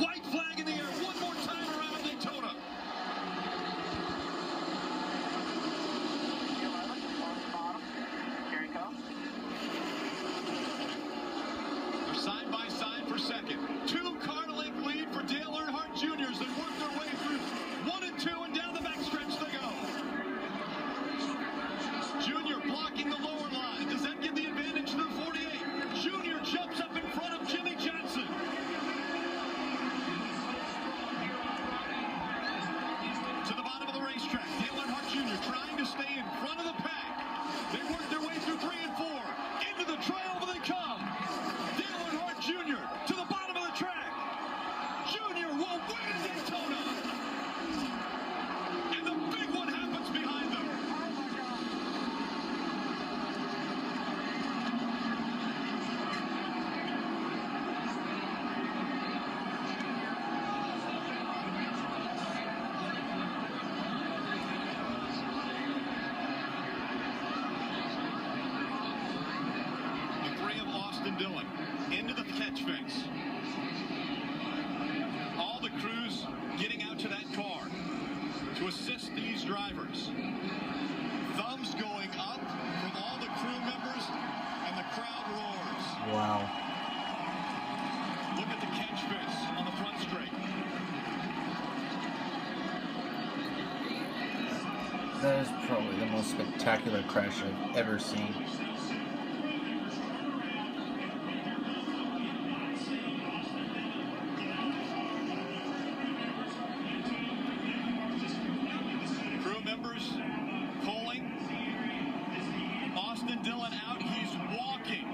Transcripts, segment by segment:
White flag in the air one more time around Daytona. Here he comes. They're side by side for second. 2-car length lead for Dale Earnhardt Jr. as they work their way through 1 and 2, and down the backstretch they go. Junior blocking the lower line. Does that give the advantage to the 48? Junior jumps up in front of Jimmy Johnson. To the bottom of the racetrack, Dale Earnhardt Jr. trying to stay in front of the pack. They work their way through 3 and 4. Into the trail they come. Dale Earnhardt Jr. to the bottom of the track. Junior will win Daytona. And the big one happens behind them. Austin Dillon into the catch fence. All the crews getting out to that car to assist these drivers. Thumbs going up from all the crew members, and the crowd roars. Wow. Look at the catch fence on the front straight. That is probably the most spectacular crash I've ever seen. Pulling. Austin Dillon out. He's walking.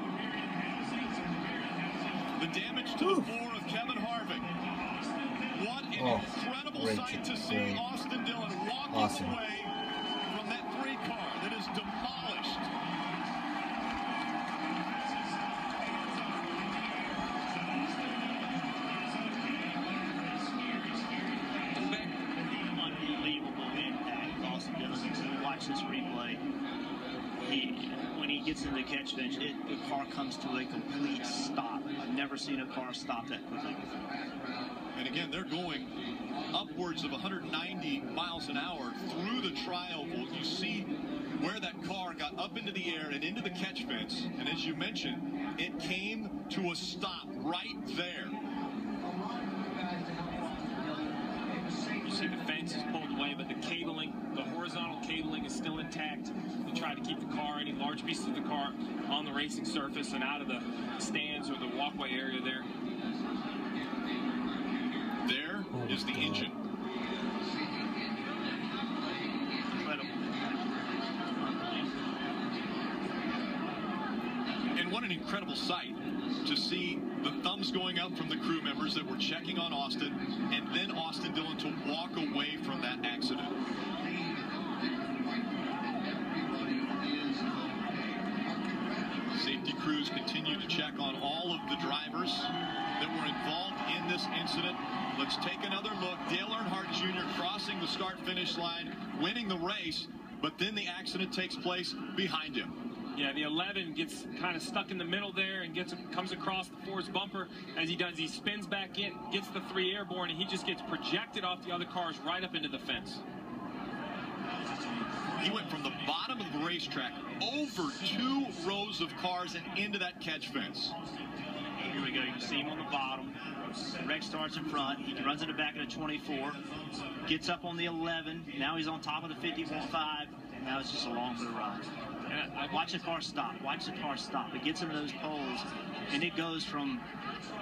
The damage to the floor of Kevin Harvick. What an incredible sight to see Austin Dillon walking away from that 3-car that is demolished. This replay, when he gets in the catch bench, the car comes to a complete stop. I've never seen a car stop that quickly before. And again, they're going upwards of 190 miles an hour through the trioval. You see where that car got up into the air and into the catch fence, and as you mentioned, it came to a stop right there. You see the fence is pulled away, but the cabling, the horizontal cabling is still intact to try to keep the car, any large pieces of the car, on the racing surface and out of the stands or the walkway area there. There is the engine. Incredible. And what an incredible sight to see the thumbs going up from the crew members that were checking on Austin, and then Austin Dillon to walk away from that accident. Safety crews continue to check on all of the drivers that were involved in this incident. Let's take another look. Dale Earnhardt Jr. crossing the start-finish line, winning the race, but then the accident takes place behind him. Yeah, the 11 gets kind of stuck in the middle there and comes across the Ford's bumper. As he does, he spins back in, gets the 3 airborne, and he just gets projected off the other cars right up into the fence. He went from the bottom of the racetrack over 2 rows of cars and into that catch fence. Here we go. You can see him on the bottom. Rex starts in front. He runs in the back of the 24. Gets up on the 11. Now he's on top of the 50.5. And now it's just along for the ride. Watch the car stop. Watch the car stop. It gets into those poles, and it goes from,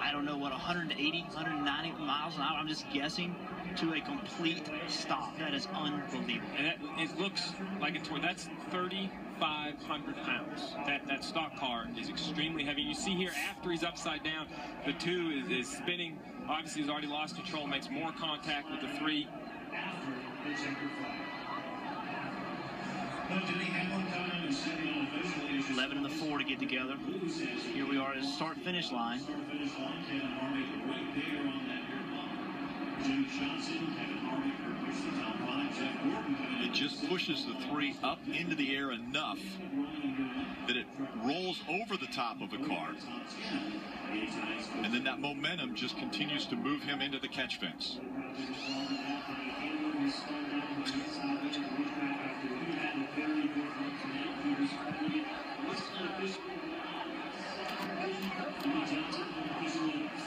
I don't know what, 180, 190 miles an hour, I'm just guessing, to a complete stop. That is unbelievable. And it looks like that's 3,500 pounds. That stock car is extremely heavy. You see here, after he's upside down, the 2 is spinning. Obviously, he's already lost control, makes more contact with the 3. 11 and the 4 to get together. Here we are at the start-finish line. It just pushes the 3 up into the air enough that it rolls over the top of the car. And then that momentum just continues to move him into the catch fence.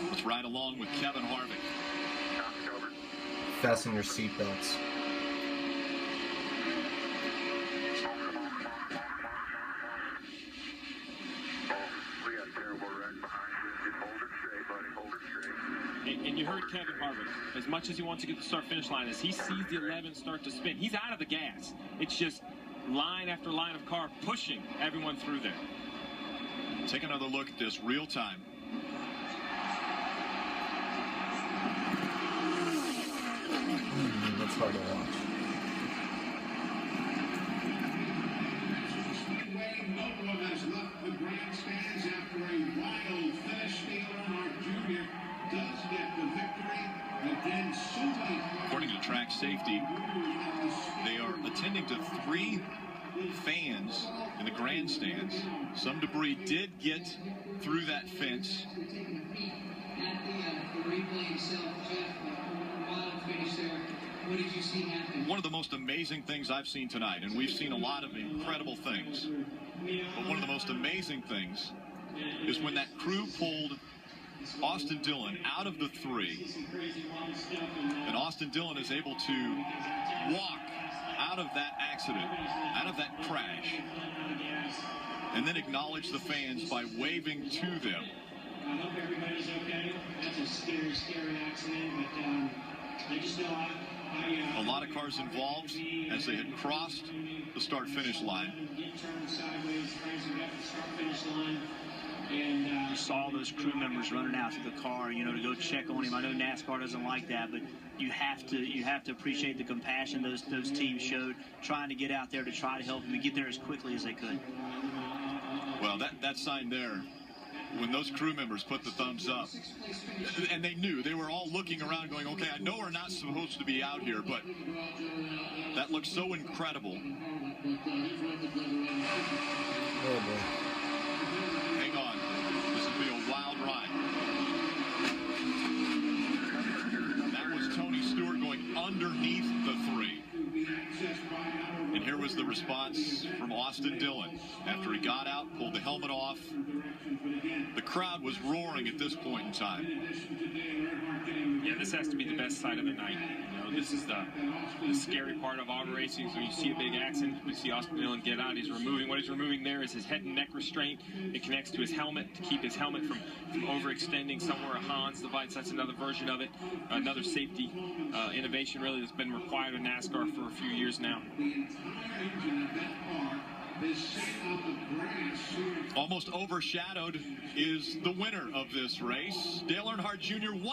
Let's ride along with Kevin Harvick. Fasten your seatbelts. And you heard Kevin Harvick, as much as he wants to get the start-finish line, as he sees the 11 start to spin, he's out of the gas. It's just line after line of car pushing everyone through there. Take another look at this real time. That's hard to watch. No one has left the grandstands after a wild finish. Earnhardt Jr. does get the victory against so many. According to track safety, they are attending to 3 fans in the grandstands. Some debris did get through that fence. One of the most amazing things I've seen tonight, and we've seen a lot of incredible things, but one of the most amazing things is when that crew pulled Austin Dillon out of the 3, and Austin Dillon is able to walk out of that accident, out of that crash, and then acknowledge the fans by waving to them. I hope everybody's okay. That's a scary, scary accident, but I just know A lot of cars involved as they had crossed the start-finish line. Turned sideways, rising up the start-finish line. You saw those crew members running out to the car, you know, to go check on him. I know NASCAR doesn't like that, but you have to appreciate the compassion those teams showed, trying to get out there to try to help him and get there as quickly as they could. Well, that sign there, when those crew members put the thumbs up, and they knew, they were all looking around going, okay, I know we're not supposed to be out here, but that looks so incredible. Oh boy. Hang on. This will be a wild ride. That was Tony Stewart going underneath the 3. And here was the response from Austin Dillon. After he got out, pulled the helmet off. The crowd was roaring at this point in time. Yeah, this has to be the best sight of the night. You know, this is the scary part of auto racing. So you see a big accident, we see Austin Dillon get out. He's removing, what he's removing there is his head and neck restraint. It connects to his helmet to keep his helmet from overextending somewhere. A Hans device, that's another version of it. Another safety innovation really that's been required in NASCAR for a few years now. Almost overshadowed is the winner of this race, Dale Earnhardt Jr. once